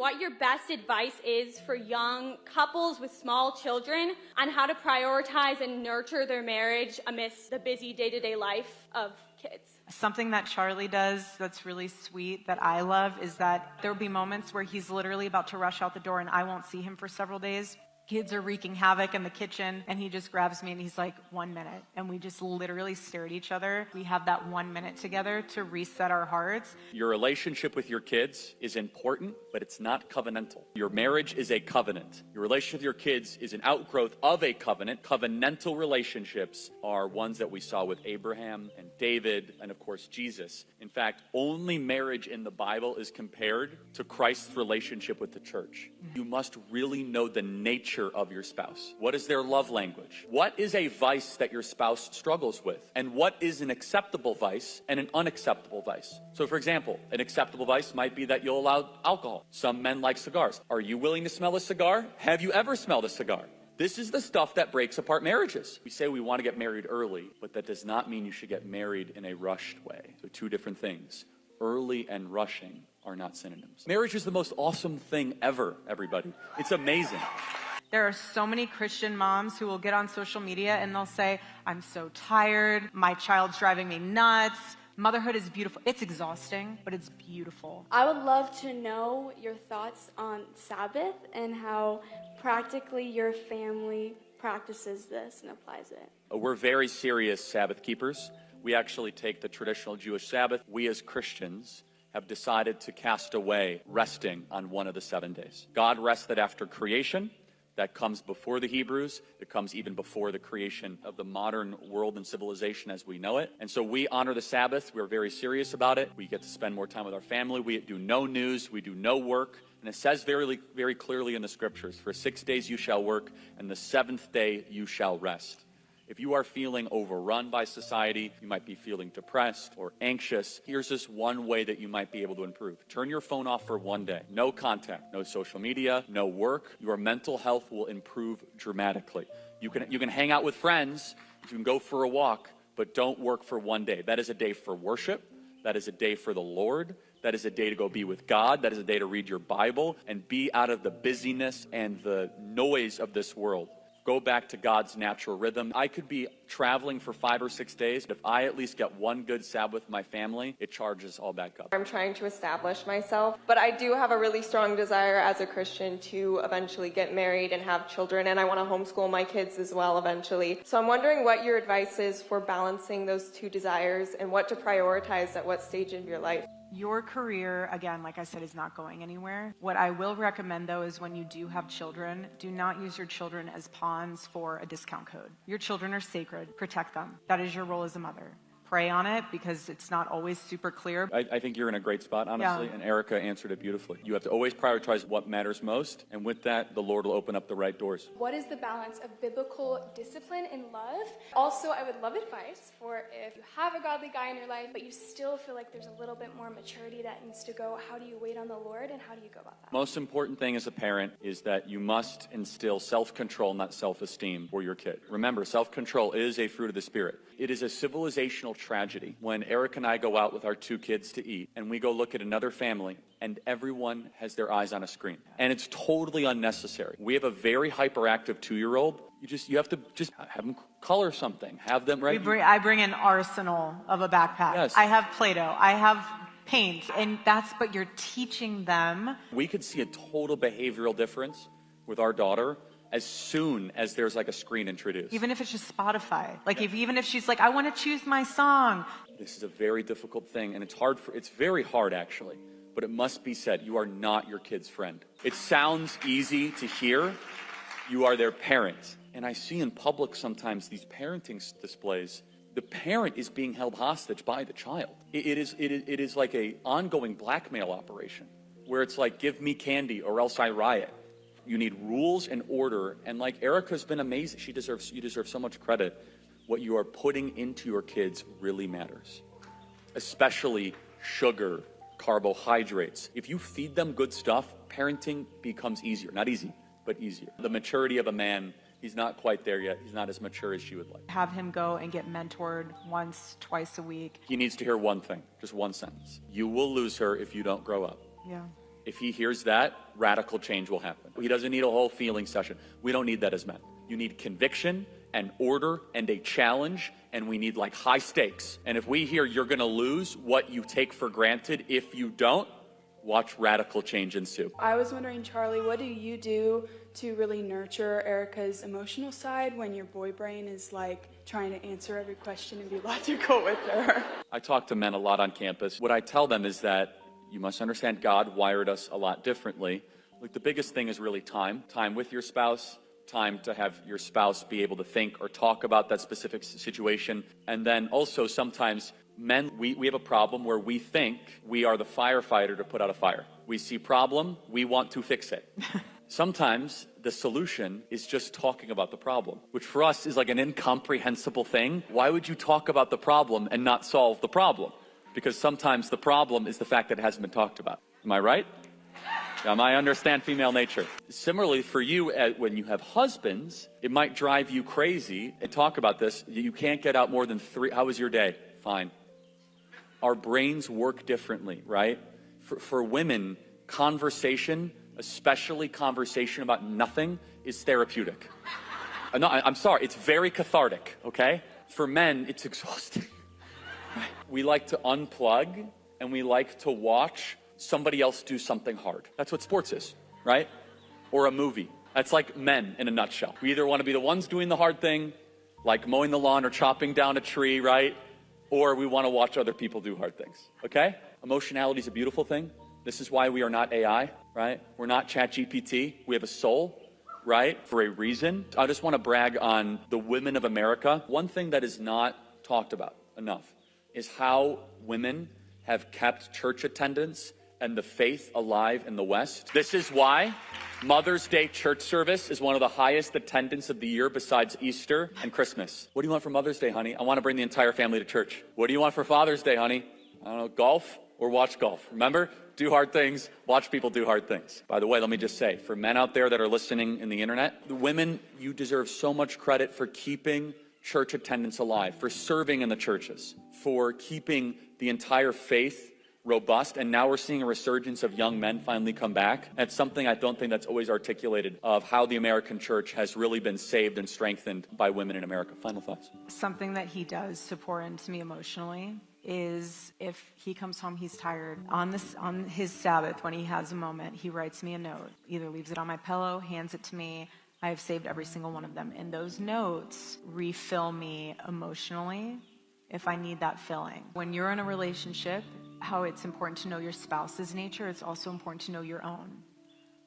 what your best advice is for young couples with small children on how to prioritize and nurture their marriage amidst the busy day-to-day life of kids. Something that Charlie does that's really sweet that I love is that there'll be moments where he's literally about to rush out the door and I won't see him for several days. Kids are wreaking havoc in the kitchen and he just grabs me and he's like, 1 minute. And we just literally stare at each other. We have that 1 minute together to reset our hearts. Your relationship with your kids is important, but it's not covenantal. Your marriage is a covenant. Your relationship with your kids is an outgrowth of a covenant. Covenantal relationships are ones that we saw with Abraham and David and, of course, Jesus. In fact, only marriage in the Bible is compared to Christ's relationship with the church. You must really know the nature of your spouse. What is their love language? What is a vice that your spouse struggles with? And what is an acceptable vice and an unacceptable vice? So, for example, an acceptable vice might be that you'll allow alcohol. Some men like cigars. Are you willing to smell a cigar? Have you ever smelled a cigar? This is the stuff that breaks apart marriages. We say we want to get married early, but that does not mean you should get married in a rushed way. So two different things. Early and rushing are not synonyms. Marriage is the most awesome thing ever, everybody. It's amazing. There are so many Christian moms who will get on social media and they'll say, I'm so tired, my child's driving me nuts. Motherhood is beautiful. It's exhausting, but it's beautiful. I would love to know your thoughts on Sabbath and how practically your family practices this and applies it. We're very serious Sabbath keepers. We actually take the traditional Jewish Sabbath. We as Christians have decided to cast away resting on one of the 7 days. God rested after creation. That comes before the Hebrews. It comes even before the creation of the modern world and civilization as we know it. And so we honor the Sabbath. We're very serious about it. We get to spend more time with our family. We do no news. We do no work. And it says very, very clearly in the scriptures, for 6 days you shall work, and the 7th day you shall rest. If you are feeling overrun by society, you might be feeling depressed or anxious, here's this one way that you might be able to improve. Turn your phone off for 1 day. No contact, no social media, no work. Your mental health will improve dramatically. You can hang out with friends, you can go for a walk, but don't work for 1 day. That is a day for worship. That is a day for the Lord. That is a day to go be with God. That is a day to read your Bible and be out of the busyness and the noise of this world. Go back to God's natural rhythm. I could be traveling for 5 or 6 days, but if I at least get one good Sabbath with my family, it charges all back up. I'm trying to establish myself, but I do have a really strong desire as a Christian to eventually get married and have children, and I want to homeschool my kids as well eventually. So I'm wondering what your advice is for balancing those two desires and what to prioritize at what stage of your life. Your career, again, like I said, is not going anywhere. What I will recommend, though, is when you do have children, do not use your children as pawns for a discount code. Your children are sacred. Protect them. That is your role as a mother. Pray on it because it's not always super clear. I think you're in a great spot, honestly, Yeah. and Erica answered it beautifully. You have to always prioritize what matters most, and with that, the Lord will open up the right doors. What is the balance of biblical discipline and love? Also, I would love advice for if you have a godly guy in your life, but you still feel like there's a little bit more maturity that needs to go. How do you wait on the Lord, and how do you go about that? Most important thing as a parent is that you must instill self-control, not self-esteem, for your kid. Remember, self-control is a fruit of the Spirit. It is a civilizational tragedy when Eric and I go out with our 2 kids to eat and we go look at another family and everyone has their eyes on a screen. And it's totally unnecessary. We have a very hyperactive 2-year-old. You have to just have them color something. Have them, right? I bring an arsenal of a backpack. Yes. I have Play-Doh. I have paint. But you're teaching them. We could see a total behavioral difference with our daughter as soon as there's like a screen introduced. Even if it's just Spotify. Even if she's like, I want to choose my song. This is a very difficult thing, and it's very hard actually, but it must be said, you are not your kid's friend. It sounds easy to hear. You are their parent. And I see in public sometimes these parenting displays, the parent is being held hostage by the child. It is like a ongoing blackmail operation where it's like, give me candy or else I riot. You need rules and order, and like Erica's been amazing. You deserve so much credit. What you are putting into your kids really matters, especially sugar, carbohydrates. If you feed them good stuff, parenting becomes easier. Not easy, but easier. The maturity of a man, he's not quite there yet. He's not as mature as she would like. Have him go and get mentored once, twice a week. He needs to hear one thing, just one sentence. You will lose her if you don't grow up. Yeah. If he hears that, radical change will happen. He doesn't need a whole feeling session. We don't need that as men. You need conviction and order and a challenge, and we need like high stakes. And if we hear you're gonna lose what you take for granted if you don't, watch radical change ensue. I was wondering, Charlie, what do you do to really nurture Erica's emotional side when your boy brain is like trying to answer every question and be logical with her? I talk to men a lot on campus. What I tell them is that you must understand God wired us a lot differently. Like the biggest thing is really time with your spouse, time to have your spouse be able to think or talk about that specific situation. And then also sometimes men, we have a problem where we think we are the firefighter to put out a fire. We see problem, we want to fix it. Sometimes the solution is just talking about the problem, which for us is like an incomprehensible thing. Why would you talk about the problem and not solve the problem? Because sometimes the problem is the fact that it hasn't been talked about. Am I right? I understand female nature. Similarly, for you, when you have husbands, it might drive you crazy. And talk about this. You can't get out more than 3. How was your day? Fine. Our brains work differently, right? For women, conversation, especially conversation about nothing, is therapeutic. No, I'm sorry. It's very cathartic, okay? For men, it's exhausting. We like to unplug, and we like to watch somebody else do something hard. That's what sports is, right? Or a movie. That's like men in a nutshell. We either want to be the ones doing the hard thing, like mowing the lawn or chopping down a tree, right? Or we want to watch other people do hard things, okay? Emotionality is a beautiful thing. This is why we are not AI, right? We're not ChatGPT. We have a soul, right? For a reason. I just want to brag on the women of America. One thing that is not talked about enough is how women have kept church attendance and the faith alive in the West. This is why Mother's Day church service is one of the highest attendance of the year besides Easter and Christmas. What do you want for Mother's Day, honey? I want to bring the entire family to church. What do you want for Father's Day, honey? I don't know, golf or watch golf. Remember, do hard things, watch people do hard things. By the way, let me just say, for men out there that are listening in the internet, the women, you deserve so much credit for keeping church attendance alive, for serving in the churches, for keeping the entire faith robust, and now we're seeing a resurgence of young men finally come back. That's something I don't think that's always articulated of how the American church has really been saved and strengthened by women in America. Final thoughts. Something that he does to pour into me emotionally is if he comes home, he's tired. On his Sabbath, when he has a moment, he writes me a note, either leaves it on my pillow, hands it to me. I have saved every single one of them. And those notes refill me emotionally if I need that filling. When you're in a relationship, how it's important to know your spouse's nature, it's also important to know your own.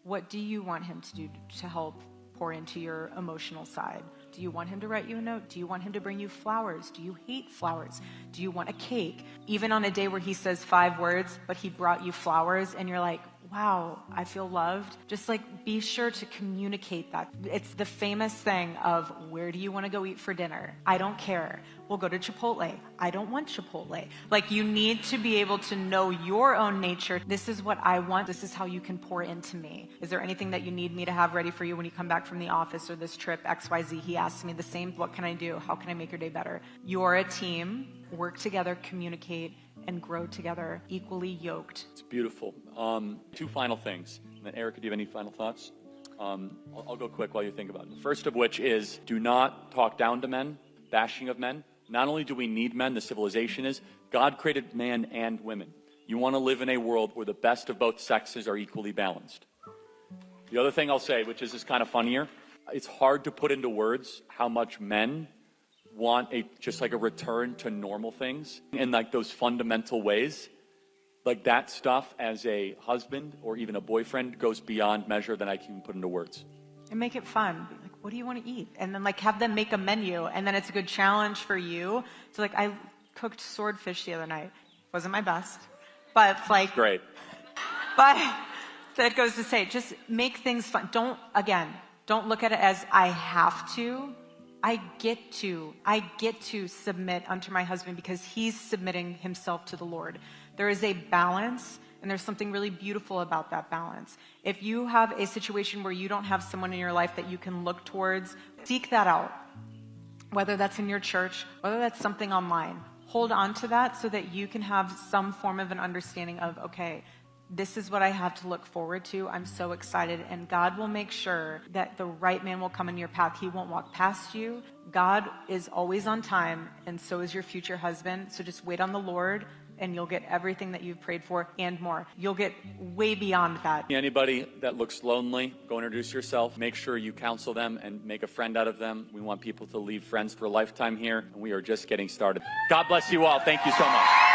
What do you want him to do to help pour into your emotional side? Do you want him to write you a note? Do you want him to bring you flowers? Do you hate flowers? Do you want a cake? Even on a day where he says 5 words, but he brought you flowers, and you're like, wow, I feel loved. Just like be sure to communicate that. It's the famous thing of, where do you want to go eat for dinner? I don't care. We'll go to Chipotle. I don't want Chipotle. Like, you need to be able to know your own nature. This is what I want. This is how you can pour into me. Is there anything that you need me to have ready for you when you come back from the office or this trip, XYZ? He asks me the same. What can I do? How can I make your day better? You're a team. Work together, communicate, and grow together, equally yoked. It's beautiful. 2 final things. And then Erica, do you have any final thoughts? I'll go quick while you think about it. The first of which is, do not talk down to men, bashing of men. Not only do we need men, the civilization is, God created man and women. You want to live in a world where the best of both sexes are equally balanced. The other thing I'll say, which is just kind of funnier, it's hard to put into words how much men want just like a return to normal things in like those fundamental ways. Like that stuff as a husband or even a boyfriend goes beyond measure than I can put into words. And make it fun. Be like, what do you want to eat? And then like have them make a menu, and then it's a good challenge for you. So like, I cooked swordfish the other night. Wasn't my best, but like great. But that goes to say, just make things fun. Don't look at it as I have to. I get to submit unto my husband because he's submitting himself to the Lord. There is a balance, and there's something really beautiful about that balance. If you have a situation where you don't have someone in your life that you can look towards, seek that out. Whether that's in your church, whether that's something online. Hold on to that so that you can have some form of an understanding of, okay, This is what I have to look forward to. I'm so excited. And God will make sure that the right man will come in your path. He won't walk past you. God is always on time, and so is your future husband. So just wait on the Lord, and you'll get everything that you've prayed for and more. You'll get way beyond that. Anybody that looks lonely, go introduce yourself. Make sure you counsel them and make a friend out of them. We want people to leave friends for a lifetime here, and we are just getting started. God bless you all. Thank you so much.